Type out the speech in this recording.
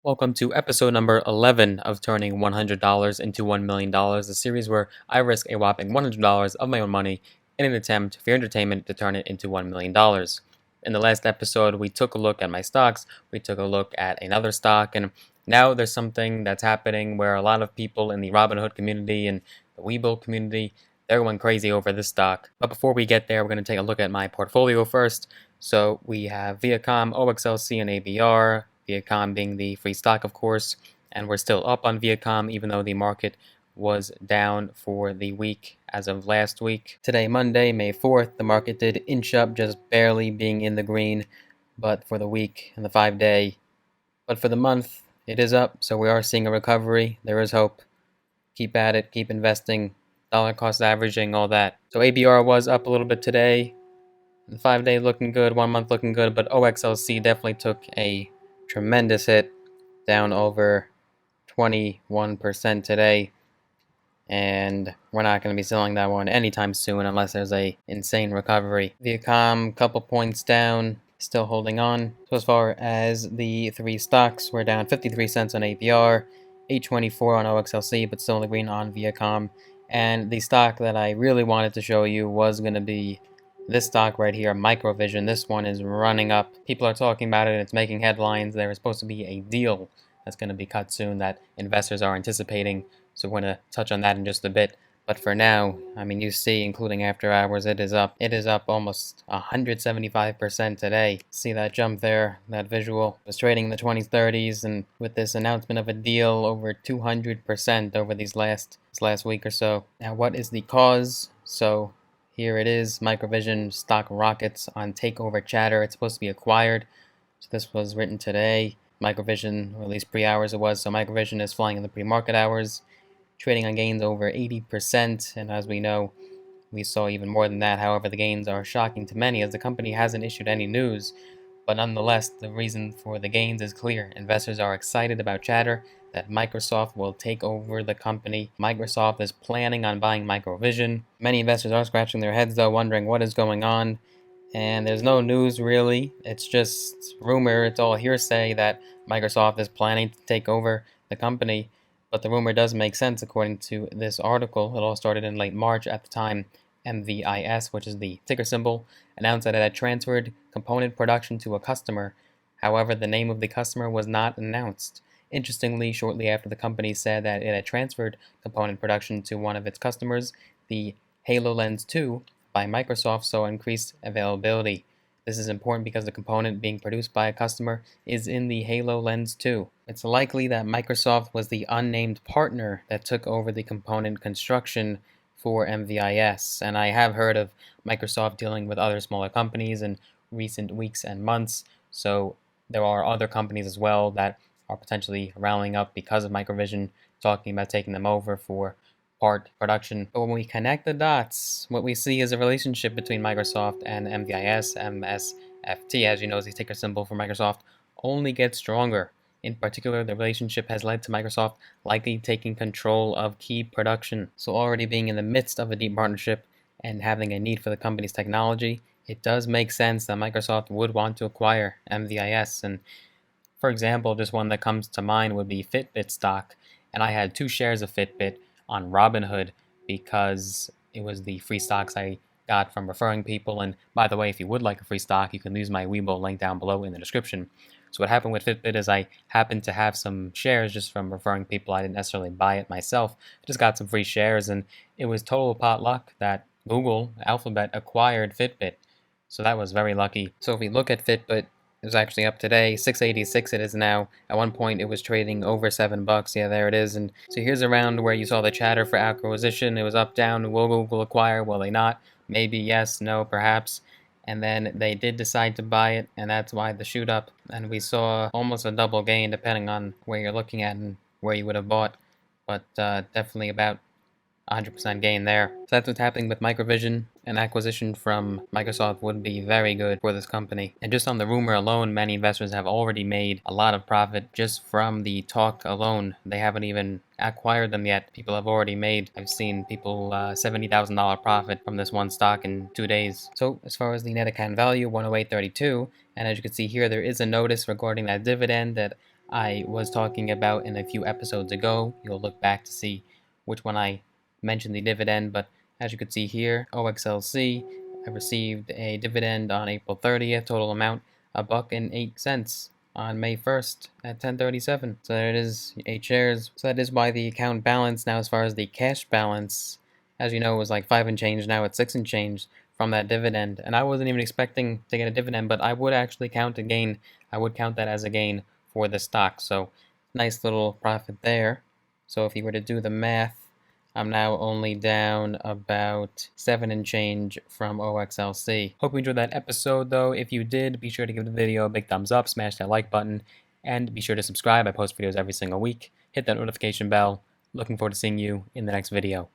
Welcome to episode number 11 of Turning $100 into $1 million, a series where I risk a whopping $100 of my own money in an attempt for your entertainment to turn it into $1 million. In the last episode, we took a look at my stocks, we took a look at another stock, and now there's something that's happening where a lot of people in the Robinhood community and the Webull community, they're going crazy over this stock. But before we get there, we're going to take a look at my portfolio first. So we have Viacom, OXLC, and ABR. Viacom being the free stock, of course, and we're still up on Viacom even though the market was down for the week as of last week. Today, Monday, May 4th, the market did inch up, just barely being in the green, but for the week and the 5-day. But for the month, it is up, so we are seeing a recovery. There is hope. Keep at it, keep investing, dollar cost averaging, all that. So ABR was up a little bit today. The 5-day looking good, 1 month looking good, but OXLC definitely took a tremendous hit, down over 21% today, and we're not going to be selling that one anytime soon unless there's a insane recovery. Viacom, couple points down, still holding on. So as far as the three stocks, we're down 53 cents on ABR, 824 on OXLC, but still in the green on Viacom. And the stock that I really wanted to show you was going to be this stock right here, Microvision. This one is running up. People are talking about it. It's making headlines. There is supposed to be a deal that's going to be cut soon that investors are anticipating. So we're going to touch on that in just a bit. But for now, I mean, you see, including after hours, it is up. It is up almost 175% today. See that jump there, that visual? It was trading in the 20s, 30s, and with this announcement of a deal, over 200% over this last week or so. Now, what is the cause? So here it is, Microvision stock rockets on takeover chatter. It's supposed to be acquired. So this was written today. Microvision, or at least pre-hours it was, so Microvision is flying in the pre-market hours, trading on gains over 80%, and as we know, we saw even more than that. However, the gains are shocking to many as the company hasn't issued any news, but nonetheless, the reason for the gains is clear. Investors are excited about chatter that Microsoft will take over the company. Microsoft is planning on buying Microvision. Many investors are scratching their heads though, wondering what is going on. And there's no news really. It's just rumor. It's all hearsay that Microsoft is planning to take over the company. But the rumor does make sense according to this article. It all started in late March. At the time, MVIS, which is the ticker symbol, announced that it had transferred component production to a customer. However, the name of the customer was not announced. Interestingly, shortly after the company said that it had transferred component production to one of its customers, the HoloLens 2 by Microsoft saw increased availability. This is important because the component being produced by a customer is in the HoloLens 2. It's likely that Microsoft was the unnamed partner that took over the component construction for MVIS, and I have heard of Microsoft dealing with other smaller companies in recent weeks and months, so there are other companies as well that are potentially rallying up because of Microvision, talking about taking them over for part production. But when we connect the dots, what we see is a relationship between Microsoft and MVIS. MSFT, as you know, is the ticker symbol for Microsoft, only gets stronger. In particular, the relationship has led to Microsoft likely taking control of key production. So already being in the midst of a deep partnership and having a need for the company's technology, it does make sense that Microsoft would want to acquire MVIS. And for example, just one that comes to mind would be Fitbit stock. And I had 2 shares of Fitbit on Robinhood because it was the free stocks I got from referring people. And by the way, if you would like a free stock, you can use my Webull link down below in the description. So what happened with Fitbit is I happened to have some shares just from referring people. I didn't necessarily buy it myself. I just got some free shares, and it was total pot luck that Google, Alphabet, acquired Fitbit. So that was very lucky. So if we look at Fitbit, it was actually up today, 686 it is now. At one point it was trading over $7. Yeah, there it is. And so here's around where you saw the chatter for acquisition. It was up, down. Will Google acquire? Will they not? Maybe yes, no, perhaps. And then they did decide to buy it, and that's why the shoot up. And we saw almost a double gain depending on where you're looking at and where you would have bought. But definitely about 100% gain there. So that's what's happening with Microvision. An acquisition from Microsoft would be very good for this company. And just on the rumor alone, many investors have already made a lot of profit just from the talk alone. They haven't even acquired them yet. People have already made, I've seen people $70,000 profit from this one stock in 2 days. So as far as the net account value, 108.32, and as you can see here, there is a notice regarding that dividend that I was talking about in a few episodes ago. You'll look back to see which one I mentioned the dividend, but as you can see here, OXLC, I received a dividend on April 30th, total amount $1.08 on May 1st at 10:37. So there it is, 8 shares. So that is why the account balance now, as far as the cash balance, as you know, was like 5 and change. Now it's 6 and change from that dividend. And I wasn't even expecting to get a dividend, but I would actually count a gain. I would count that as a gain for the stock. So nice little profit there. So if you were to do the math, I'm now only down about 7 and change from OXLC. Hope you enjoyed that episode though. If you did, be sure to give the video a big thumbs up, smash that like button, and be sure to subscribe. I post videos every single week. Hit that notification bell. Looking forward to seeing you in the next video.